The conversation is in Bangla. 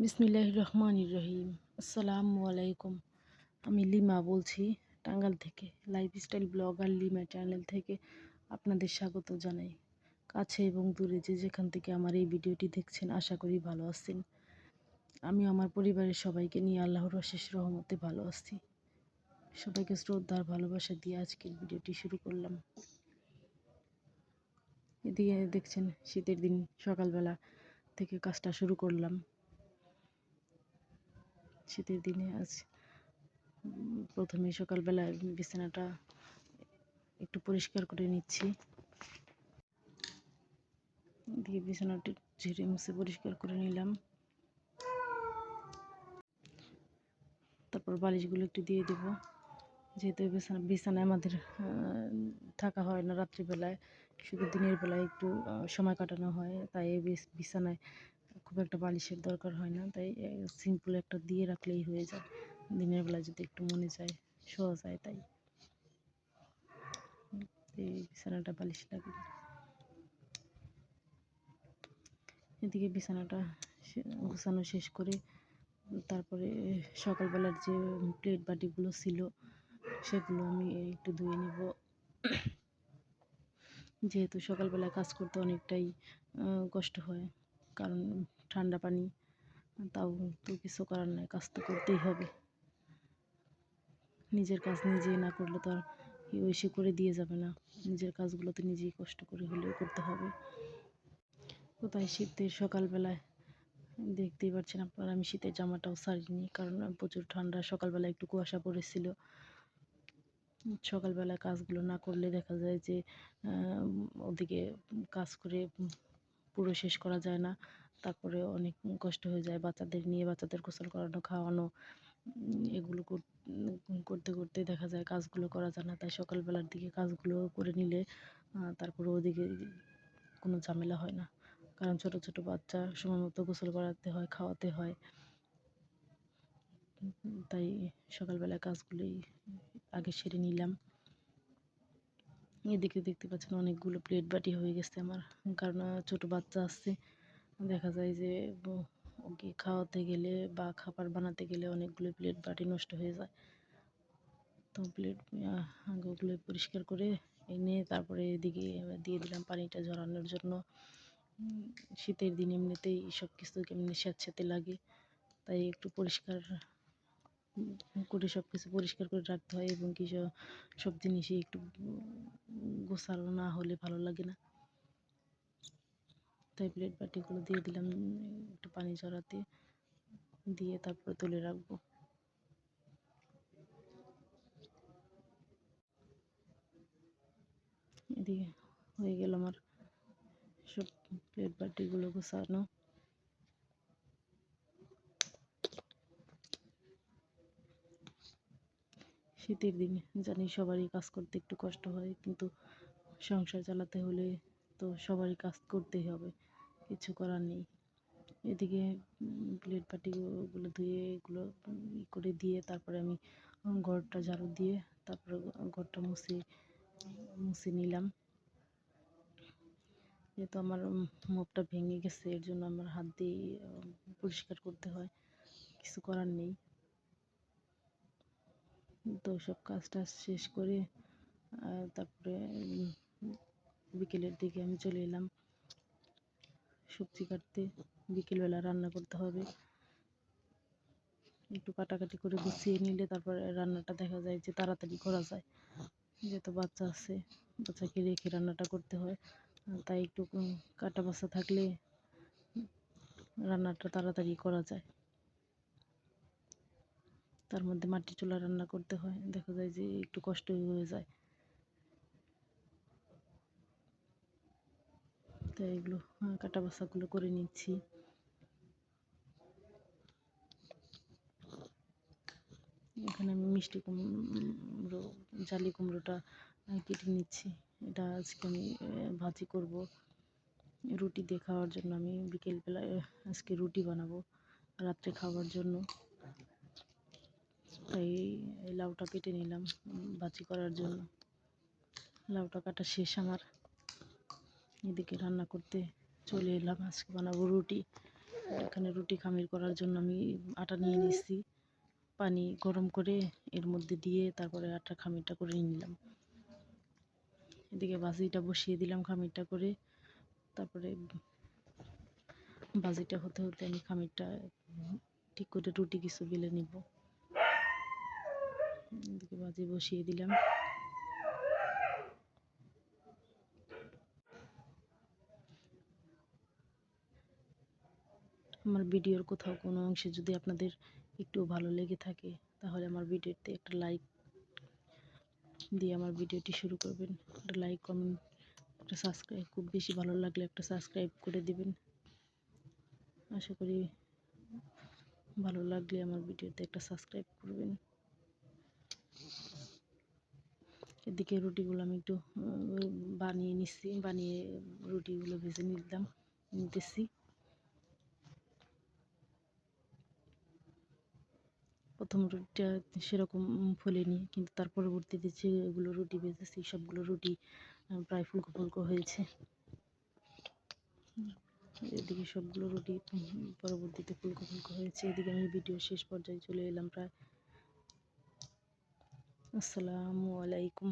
বিসমিল্লাহির রহমানির রহিম। আসসালামু আলাইকুম। আমি লিমা বলছি টাঙ্গাইল থেকে। লাইফস্টাইল ব্লগার লিমা চ্যানেল থেকে আপনাদের স্বাগত জানাই। কাছে এবং দূরে যে যেখান থেকে আমার এই ভিডিওটি দেখছেন, আশা করি ভালো আছেন। আমি আমার পরিবারের সবাইকে নিয়ে আল্লাহর অশেষ রহমতে ভালো আছি। সবাইকে শ্রদ্ধা আর ভালোবাসা দিয়ে আজকের ভিডিওটি শুরু করলাম। এদিকে দেখছেন শীতের দিন সকালবেলা থেকে কাজটা শুরু করলাম। শীতের দিনে আজ প্রথমে সকালবেলায় বিছানাটা একটু পরিষ্কার করে নিচ্ছি। দিয়ে বিছানাটি ঝেড়ে মুছে পরিষ্কার করে নিলাম। তারপর বালিশগুলো একটু দিয়ে দেবো, যেহেতু বিছানায় আমাদের থাকা হয় না রাত্রিবেলায়, শুধু দিনের বেলায় একটু সময় কাটানো হয়। তাই এই বিছানায় খুব একটা বালিশের দরকার হয় না, তাই সিম্পল একটা দিয়ে রাখলেই হয়ে যায়। দিনের বেলায় যদি একটু মনে চায় শোয়া যায়, তাই এই বিছানাটা বালিশ লাগে। এদিকে বিছানাটা গোছানো শেষ করে তারপরে সকালবেলার যে প্লেট বাটিগুলো ছিল সেগুলো আমি একটু ধুয়ে নিব। যেহেতু সকালবেলায় কাজ করতে অনেকটাই কষ্ট হয়, কারণ ঠান্ডা পানি, তাও তো কিছু করার নাই, কাজ তো করতেই হবে। নিজের কাজ নিজে না করলে তো আর কেউ এসে করে দিয়ে যাবে না। নিজের কাজগুলো তো নিজেই কষ্ট করে হলেও করতে হবে। কোথায় শীতের সকালবেলায় দেখতেই পাচ্ছেন আপনারা, আমি শীতের জামাটাও ছাড়িনি, কারণ প্রচুর ঠান্ডা। সকালবেলা একটু কুয়াশা পড়েছিল। সকালবেলা কাজগুলো না করলে দেখা যায় যে ওদিকে কাজ করে পুরো শেষ করা যায় না। তারপরে অনেক কষ্ট হয়ে যায় বাচ্চাদের নিয়ে, বাচ্চাদের গোসল করানো, খাওয়ানো, এগুলো করতে করতে দেখা যায় কাজগুলো করা যায় না। তাই সকালবেলার দিকে কাজগুলো করে নিলে তারপরে ওদিকে কোনো ঝামেলা হয় না, কারণ ছোট ছোট বাচ্চা সময় মতো গোসল করাতে হয়, খাওয়াতে হয়। তাই সকালবেলা কাজগুলোই আগে সেরে নিলাম। এদিকে দেখতে পাচ্ছেন অনেকগুলো প্লেট বাটি হয়ে গেছে আমার, কারণ ছোট বাচ্চা আসছে। দেখা যায় যে ওকে খাওয়াতে গেলে বা খাবার বানাতে গেলে অনেকগুলো প্লেট বাটি নষ্ট হয়ে যায়। তো প্লেট আগে ওগুলো পরিষ্কার করে এনে তারপরে এদিকে দিয়ে দিলাম পানিটা ঝরানোর জন্য। শীতের দিন এমনিতেই সব কিছু কেমনি স্যাঁতস্যাঁতে লাগে, তাই একটু পরিষ্কার করে সব কিছু পরিষ্কার করে রাখতে হয়, এবং কি সব জিনিসই একটু গোছানো না হলে ভালো লাগে না। তাই প্লেট বাটিগুলো দিয়ে দিলাম একটু পানি ঝরাতে, দিয়ে তারপরে তুলে রাখবো। এদিকে হয়ে গেল আমার সব প্লেট বাটিগুলো গোছানো। শীতের দিনে জানি সবারই কাজ করতে একটু কষ্ট হয়, কিন্তু সংসার চালাতে হলে তো সবারই কাজ করতেই হবে, কিছু করার নেই। এদিকে প্লেট বাটিগুলো ধুয়ে এগুলো করে দিয়ে তারপরে আমি ঘরটা ঝাড়ু দিয়ে তারপরে ঘরটা মুছে নিলাম। যেহেতু আমার মোপটা ভেঙে গেছে, এর জন্য আমার হাত দিয়ে পরিষ্কার করতে হয়, কিছু করার নেই। তো সব কাজটা শেষ করে তারপরে বিকেলের দিকে আমি চলে এলাম সবজি কাটতে। বিকেলবেলা রান্না করতে হবে, একটু কাটাকাটি করে গুছিয়ে নিলে তারপরে রান্নাটা দেখা যায় যে তাড়াতাড়ি করা যায়। যেহেতু বাচ্চা আছে, বাচ্চাকে রেখে রান্নাটা করতে হয়, তাই একটু কাটা বাছা থাকলে রান্নাটা তাড়াতাড়ি করা যায়। তার মধ্যে মাটির চুলা রান্না করতে হয়, দেখা যায় যে একটু কষ্টই হয়ে যায়। তাই এগুলো কাটা বাছাগুলো করে নিচ্ছি। এখানে আমি মিষ্টি কুমড়ো, জালি কুমড়োটা কেটে নিচ্ছি। এটা আজকে আমি ভাজি করব, রুটি দিয়ে খাওয়ার জন্য। আমি বিকেলবেলায় আজকে রুটি বানাবো রাত্রে খাওয়ার জন্য। তাই এই লাউটা কেটে নিলাম ভাজি করার জন্য। লাউটা কাটা শেষ আমার। এদিকে রান্না করতে চলে এলাম, আজকে বানাবো রুটি। এখানে রুটি খামির করার জন্য আমি আটা নিয়ে নিচ্ছি, পানি গরম করে এর মধ্যে দিয়ে তারপরে আটা খামিরটা করে নিলাম। এদিকে ভাজিটা বসিয়ে দিলাম খামিরটা করে, তারপরে ভাজিটা হতে হতে আমি খামিরটা ঠিক করে রুটি কিছু বেলে নিব। এদিকে ভাজি বসিয়ে দিলাম। আমার ভিডিওর কোথাও কোনো অংশে যদি আপনাদের একটু ভালো লেগে থাকে তাহলে আমার ভিডিওতে একটা লাইক দিয়ে আমার ভিডিওটি শুরু করবেন। একটা লাইক, কমেন্ট, একটা সাবস্ক্রাইব, খুব বেশি ভালো লাগলে একটা সাবস্ক্রাইব করে দিবেন। আশা করি ভালো লাগলে আমার ভিডিওতে একটা সাবস্ক্রাইব করবেন। এদিকে রুটিগুলো আমি একটু বানিয়ে নিচ্ছি, বানিয়ে রুটিগুলো ভেজে নিতেছি। প্রথম রুটিটা সেরকম ফোলেনি, কিন্তু তার পরবর্তীতে যেগুলো রুটি ভেজেছি সবগুলো রুটি প্রায় ফুলকো ফুলকো হয়েছে। এদিকে সবগুলো রুটি পরবর্তীতে ফুলকো ফুলকো হয়েছে। এদিকে আমি ভিডিও শেষ পর্যায়ে চলে এলাম প্রায়। আসসালামু আলাইকুম।